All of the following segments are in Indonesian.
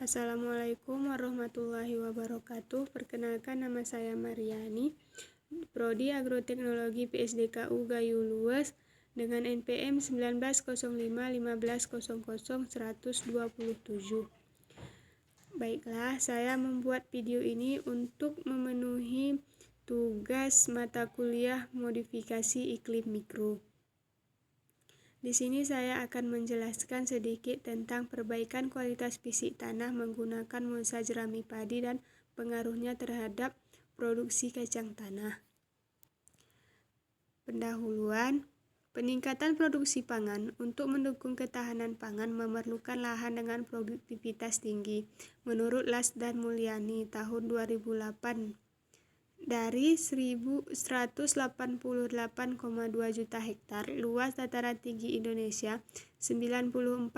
Assalamualaikum warahmatullahi wabarakatuh. Perkenalkan, nama saya Mariani, Prodi Agroteknologi PSDKU Gayo Luas dengan NPM 1905-1500-127. Baiklah, saya membuat video ini untuk memenuhi tugas mata kuliah modifikasi iklim mikro. Di sini saya akan menjelaskan sedikit tentang perbaikan kualitas fisik tanah menggunakan mulsa jerami padi dan pengaruhnya terhadap produksi kacang tanah. Pendahuluan, peningkatan produksi pangan untuk mendukung ketahanan pangan memerlukan lahan dengan produktivitas tinggi. Menurut Las dan Mulyani tahun 2008, dari 1.188,2 juta hektar luas dataran tinggi Indonesia, 94,7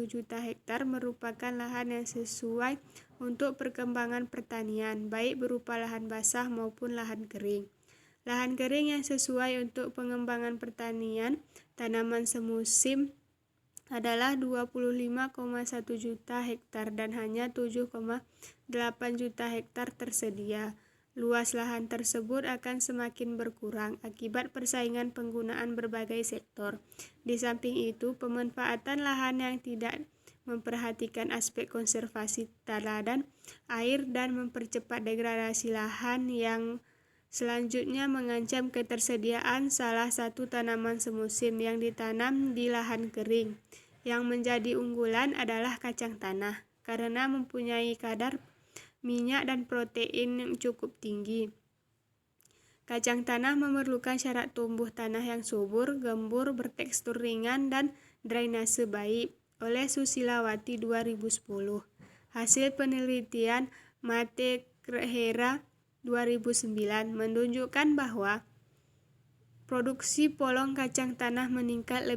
juta hektar merupakan lahan yang sesuai untuk perkembangan pertanian, baik berupa lahan basah maupun lahan kering. Lahan kering yang sesuai untuk pengembangan pertanian tanaman semusim adalah 25,1 juta hektar dan hanya 7,8 juta hektar tersedia. Luas lahan tersebut akan semakin berkurang akibat persaingan penggunaan berbagai sektor. Di samping itu, pemanfaatan lahan yang tidak memperhatikan aspek konservasi tanah dan air dan mempercepat degradasi lahan yang selanjutnya mengancam ketersediaan salah satu tanaman semusim yang ditanam di lahan kering. Yang menjadi unggulan adalah kacang tanah karena mempunyai kadar minyak dan protein yang cukup tinggi. Kacang tanah memerlukan syarat tumbuh tanah yang subur, gembur, bertekstur ringan, dan drainase baik. Oleh Susilawati 2010. Hasil penelitian Mate Hera 2009 menunjukkan bahwa produksi polong kacang tanah meningkat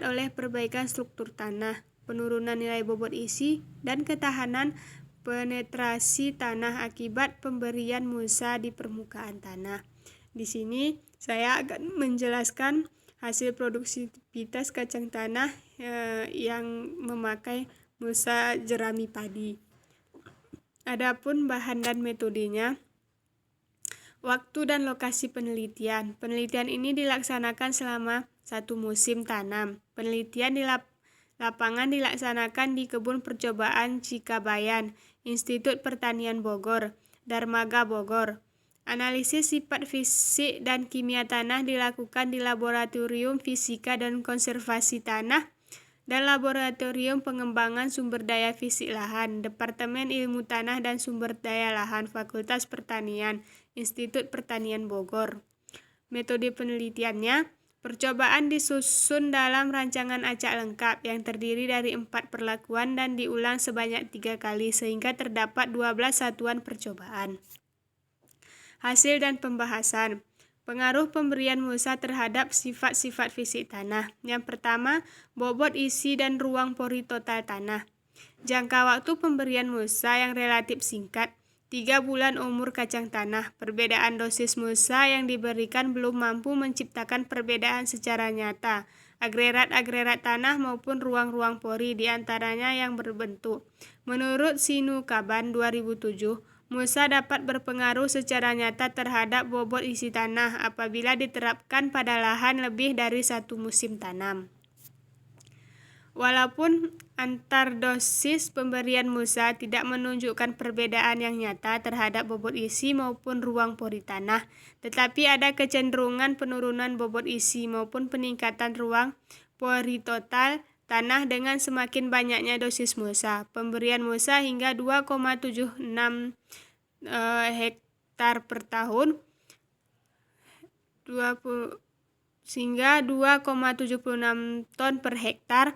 oleh perbaikan struktur tanah, penurunan nilai bobot isi, dan ketahanan penetrasi tanah akibat pemberian mulsa di permukaan tanah. Di sini saya akan menjelaskan hasil produktivitas kacang tanah yang memakai mulsa jerami padi. Adapun bahan dan metodenya, waktu dan lokasi penelitian. Penelitian ini dilaksanakan selama 1 musim tanam. Penelitian di lapangan dilaksanakan di Kebun Percobaan Cikabayan, Institut Pertanian Bogor, Darmaga Bogor. Analisis sifat fisik dan kimia tanah dilakukan di Laboratorium Fisika dan Konservasi Tanah dan Laboratorium Pengembangan Sumber Daya Fisik Lahan, Departemen Ilmu Tanah dan Sumber Daya Lahan, Fakultas Pertanian, Institut Pertanian Bogor. Metode penelitiannya, percobaan disusun dalam rancangan acak lengkap yang terdiri dari 4 perlakuan dan diulang sebanyak 3 kali sehingga terdapat 12 satuan percobaan. Hasil dan pembahasan. Pengaruh pemberian mulsa terhadap sifat-sifat fisik tanah. Yang pertama, bobot isi dan ruang pori total tanah. Jangka waktu pemberian mulsa yang relatif singkat, 3 bulan umur kacang tanah. Perbedaan dosis mulsa yang diberikan belum mampu menciptakan perbedaan secara nyata. Agregat-agregat tanah maupun ruang-ruang pori diantaranya yang berbentuk. Menurut Sinukaban 2007, mulsa dapat berpengaruh secara nyata terhadap bobot isi tanah apabila diterapkan pada lahan lebih dari 1 musim tanam. Walaupun antar dosis pemberian mulsa tidak menunjukkan perbedaan yang nyata terhadap bobot isi maupun ruang pori tanah, tetapi ada kecenderungan penurunan bobot isi maupun peningkatan ruang pori total tanah dengan semakin banyaknya dosis mulsa. Pemberian mulsa hingga 2,76 hektar per tahun sehingga 2,76 ton per hektar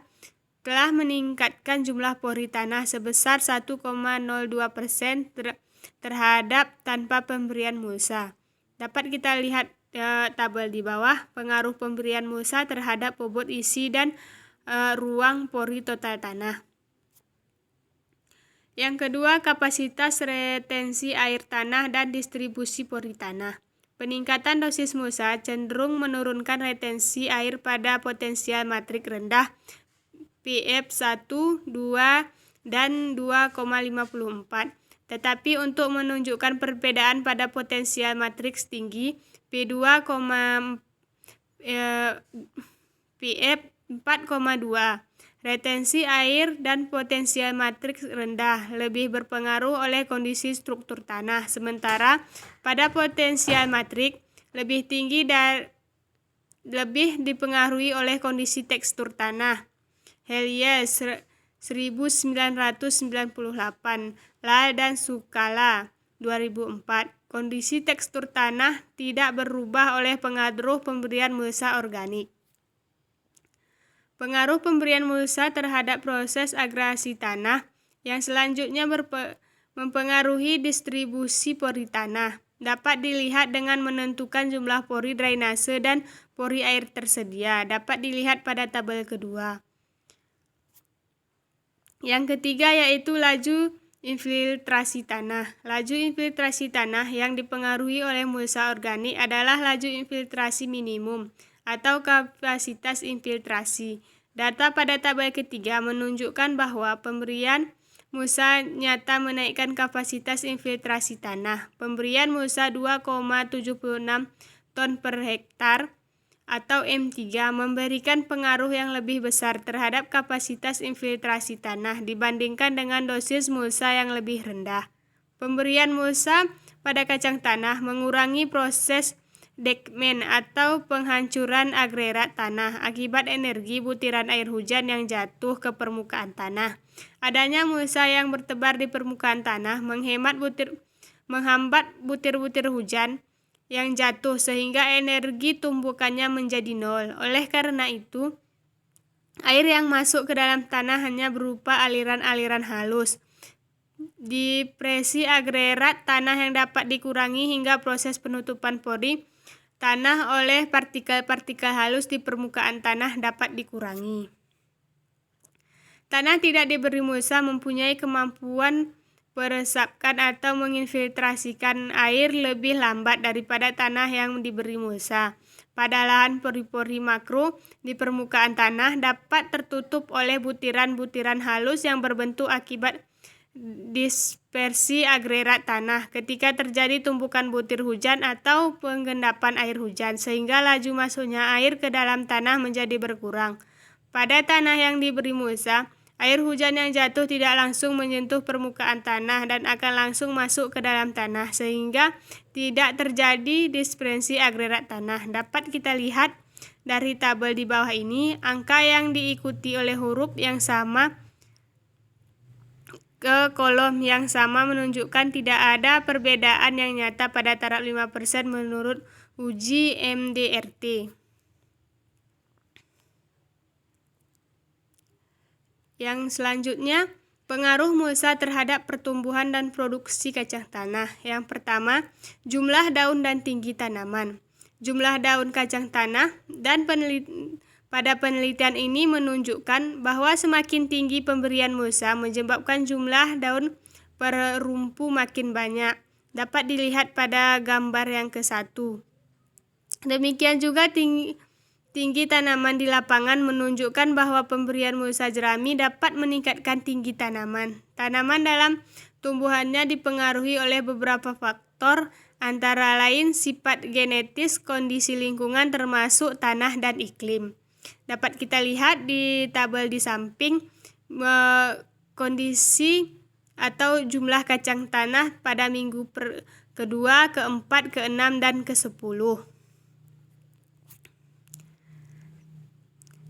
telah meningkatkan jumlah pori tanah sebesar 1,02% terhadap tanpa pemberian mulsa. Dapat kita lihat tabel di bawah pengaruh pemberian mulsa terhadap bobot isi dan ruang pori total tanah. Yang kedua, kapasitas retensi air tanah dan distribusi pori tanah. Peningkatan dosis mulsa cenderung menurunkan retensi air pada potensial matrik rendah pH 1, 2, dan 2,54. Tetapi untuk menunjukkan perbedaan pada potensial matriks tinggi, P2, pH 4,2. Retensi air dan potensial matriks rendah lebih berpengaruh oleh kondisi struktur tanah, sementara pada potensial matriks lebih tinggi dan lebih dipengaruhi oleh kondisi tekstur tanah. Helias 1998, La dan Sukala 2004. Kondisi tekstur tanah tidak berubah oleh pengaruh pemberian mulsa organik. Pengaruh pemberian mulsa terhadap proses agresi tanah yang selanjutnya mempengaruhi distribusi pori tanah. Dapat dilihat dengan menentukan jumlah pori drainase dan pori air tersedia. Dapat dilihat pada tabel kedua. Yang ketiga yaitu laju infiltrasi tanah. Laju infiltrasi tanah yang dipengaruhi oleh mulsa organik adalah laju infiltrasi minimum atau kapasitas infiltrasi. Data pada tabel ketiga menunjukkan bahwa pemberian mulsa nyata menaikkan kapasitas infiltrasi tanah. Pemberian mulsa 2,76 ton per hektar atau M3 memberikan pengaruh yang lebih besar terhadap kapasitas infiltrasi tanah dibandingkan dengan dosis mulsa yang lebih rendah. Pemberian mulsa pada kacang tanah mengurangi proses deckman atau penghancuran agregat tanah akibat energi butiran air hujan yang jatuh ke permukaan tanah. Adanya mulsa yang bertebar di permukaan tanah menghambat butir-butir hujan yang jatuh sehingga energi tumbukannya menjadi nol. Oleh karena itu, air yang masuk ke dalam tanah hanya berupa aliran-aliran halus. Depresi agregat tanah yang dapat dikurangi hingga proses penutupan pori tanah oleh partikel-partikel halus di permukaan tanah dapat dikurangi. Tanah tidak diberi mulsa mempunyai kemampuan meresapkan atau menginfiltrasikan air lebih lambat daripada tanah yang diberi mulsa. Pada lahan pori-pori makro di permukaan tanah dapat tertutup oleh butiran-butiran halus yang berbentuk akibat dispersi agregat tanah ketika terjadi tumpukan butir hujan atau penggendapan air hujan, sehingga laju masuknya air ke dalam tanah menjadi berkurang. Pada tanah yang diberi mulsa, air hujan yang jatuh tidak langsung menyentuh permukaan tanah dan akan langsung masuk ke dalam tanah, sehingga tidak terjadi dispersi agregat tanah. Dapat kita lihat dari tabel di bawah ini, angka yang diikuti oleh huruf yang sama ke kolom yang sama menunjukkan tidak ada perbedaan yang nyata pada taraf 5% menurut uji MDRT. Yang selanjutnya, pengaruh mulsa terhadap pertumbuhan dan produksi kacang tanah. Yang pertama, jumlah daun dan tinggi tanaman. Jumlah daun kacang tanah dan pada penelitian ini menunjukkan bahwa semakin tinggi pemberian mulsa menyebabkan jumlah daun per rumpu makin banyak. Dapat dilihat pada gambar yang ke-1. Demikian juga tinggi tanaman di lapangan menunjukkan bahwa pemberian mulsa jerami dapat meningkatkan tinggi tanaman. Tanaman dalam tumbuhannya dipengaruhi oleh beberapa faktor, antara lain sifat genetis, kondisi lingkungan termasuk tanah dan iklim. Dapat kita lihat di tabel di samping kondisi atau jumlah kacang tanah pada minggu kedua, keempat, keenam, dan ke-10.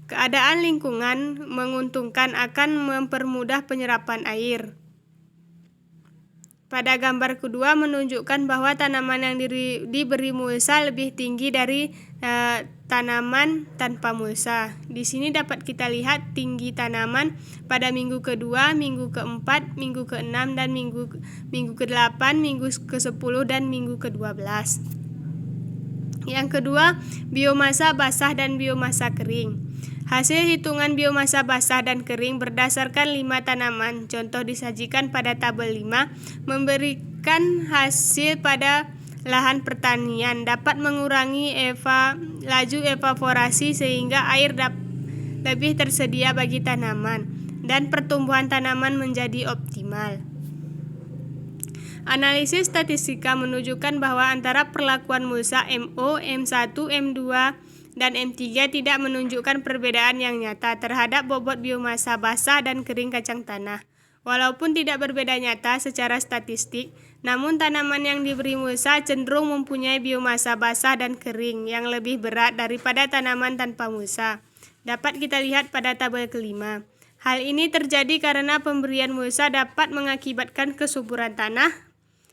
Keadaan lingkungan menguntungkan akan mempermudah penyerapan air. Pada gambar kedua menunjukkan bahwa tanaman yang diberi mulsa lebih tinggi dari tanaman tanpa mulsa. Di sini dapat kita lihat tinggi tanaman pada minggu kedua, minggu keempat, minggu keenam, dan minggu ke-8, minggu ke-10, dan minggu ke-12. Yang kedua, biomasa basah dan biomasa kering. Hasil hitungan biomasa basah dan kering berdasarkan 5 tanaman, contoh disajikan pada tabel 5, memberikan hasil pada lahan pertanian dapat mengurangi laju evaporasi sehingga air lebih tersedia bagi tanaman, dan pertumbuhan tanaman menjadi optimal. Analisis statistika menunjukkan bahwa antara perlakuan mulsa MO, M1, M2, dan M3 tidak menunjukkan perbedaan yang nyata terhadap bobot biomasa basah dan kering kacang tanah. Walaupun tidak berbeda nyata secara statistik, namun tanaman yang diberi mulsa cenderung mempunyai biomasa basah dan kering yang lebih berat daripada tanaman tanpa mulsa. Dapat kita lihat pada tabel kelima. Hal ini terjadi karena pemberian mulsa dapat mengakibatkan kesuburan tanah,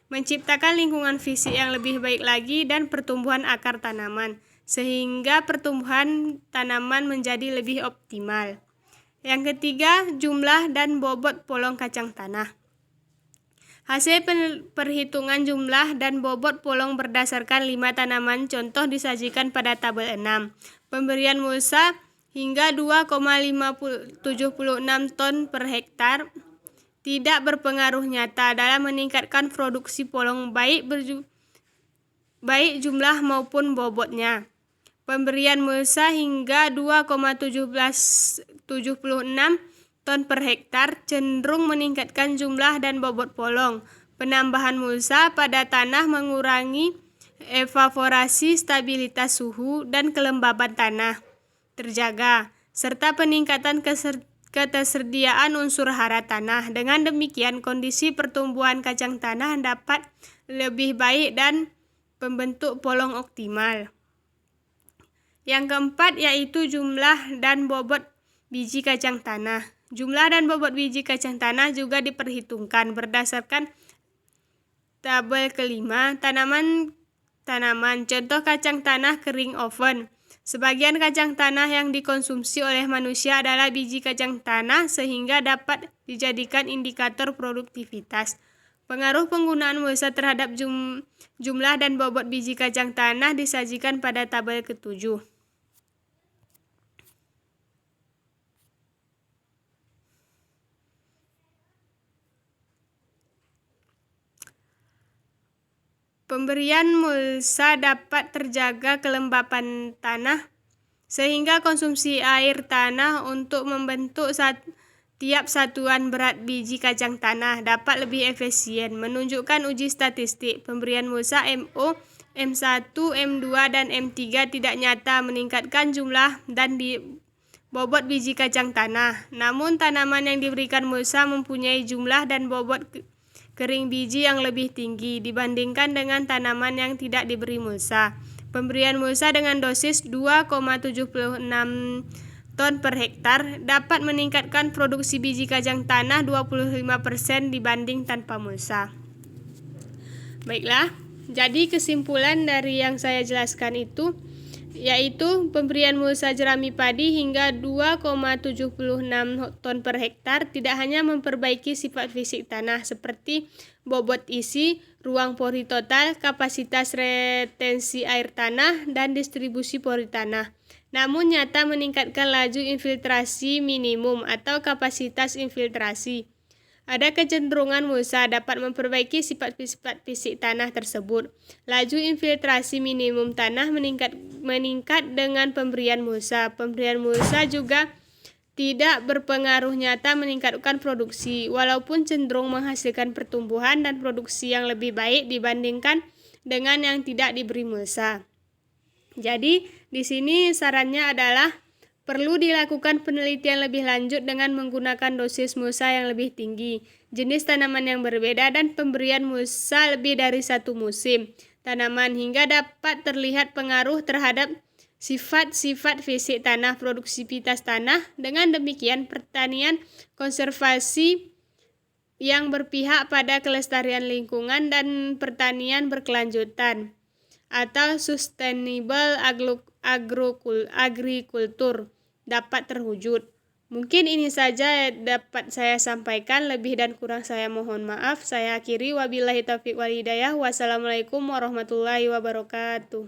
menciptakan lingkungan fisik yang lebih baik lagi dan pertumbuhan akar tanaman, sehingga pertumbuhan tanaman menjadi lebih optimal. Yang ketiga, jumlah dan bobot polong kacang tanah. Hasil perhitungan jumlah dan bobot polong berdasarkan 5 tanaman contoh disajikan pada tabel 6. Pemberian mulsa hingga 2,576 ton per hektar tidak berpengaruh nyata dalam meningkatkan produksi polong baik jumlah maupun bobotnya. Pemberian mulsa hingga 2,1776 ton per hektar cenderung meningkatkan jumlah dan bobot polong. Penambahan mulsa pada tanah mengurangi evaporasi, stabilitas suhu, dan kelembaban tanah terjaga, serta peningkatan ketersediaan unsur hara tanah. Dengan demikian, kondisi pertumbuhan kacang tanah dapat lebih baik dan membentuk polong optimal. Yang keempat yaitu jumlah dan bobot biji kacang tanah. Jumlah dan bobot biji kacang tanah juga diperhitungkan berdasarkan tabel kelima. Tanaman contoh kacang tanah kering oven. Sebagian kacang tanah yang dikonsumsi oleh manusia adalah biji kacang tanah sehingga dapat dijadikan indikator produktivitas. Pengaruh penggunaan mulsa terhadap jumlah dan bobot biji kacang tanah disajikan pada tabel ketujuh. Pemberian mulsa dapat terjaga kelembapan tanah sehingga konsumsi air tanah untuk membentuk tiap satuan berat biji kacang tanah dapat lebih efisien. Menunjukkan uji statistik, pemberian mulsa MO, M1, M2, dan M3 tidak nyata meningkatkan jumlah dan bobot biji kacang tanah. Namun tanaman yang diberikan mulsa mempunyai jumlah dan bobot kering biji yang lebih tinggi dibandingkan dengan tanaman yang tidak diberi mulsa. Pemberian mulsa dengan dosis 2,76 ton per hektar dapat meningkatkan produksi biji kacang tanah 25% dibanding tanpa mulsa. Baiklah, jadi kesimpulan dari yang saya jelaskan itu yaitu pemberian mulsa jerami padi hingga 2,76 ton per hektar tidak hanya memperbaiki sifat fisik tanah seperti bobot isi, ruang pori total, kapasitas retensi air tanah, dan distribusi pori tanah, namun nyata meningkatkan laju infiltrasi minimum atau kapasitas infiltrasi. Ada kecenderungan mulsa dapat memperbaiki sifat-sifat fisik tanah tersebut. Laju infiltrasi minimum tanah meningkat dengan pemberian mulsa. Pemberian mulsa juga tidak berpengaruh nyata meningkatkan produksi, walaupun cenderung menghasilkan pertumbuhan dan produksi yang lebih baik dibandingkan dengan yang tidak diberi mulsa. Jadi, di sini sarannya adalah perlu dilakukan penelitian lebih lanjut dengan menggunakan dosis mulsa yang lebih tinggi, jenis tanaman yang berbeda, dan pemberian mulsa lebih dari satu musim tanaman hingga dapat terlihat pengaruh terhadap sifat-sifat fisik tanah, produksivitas tanah. Dengan demikian, pertanian konservasi yang berpihak pada kelestarian lingkungan dan pertanian berkelanjutan atau sustainable agriculture dapat terwujud. Mungkin ini saja dapat saya sampaikan, lebih dan kurang saya mohon maaf. Saya akhiri, wabillahi taufiq wal hidayah. Wassalamualaikum warahmatullahi wabarakatuh.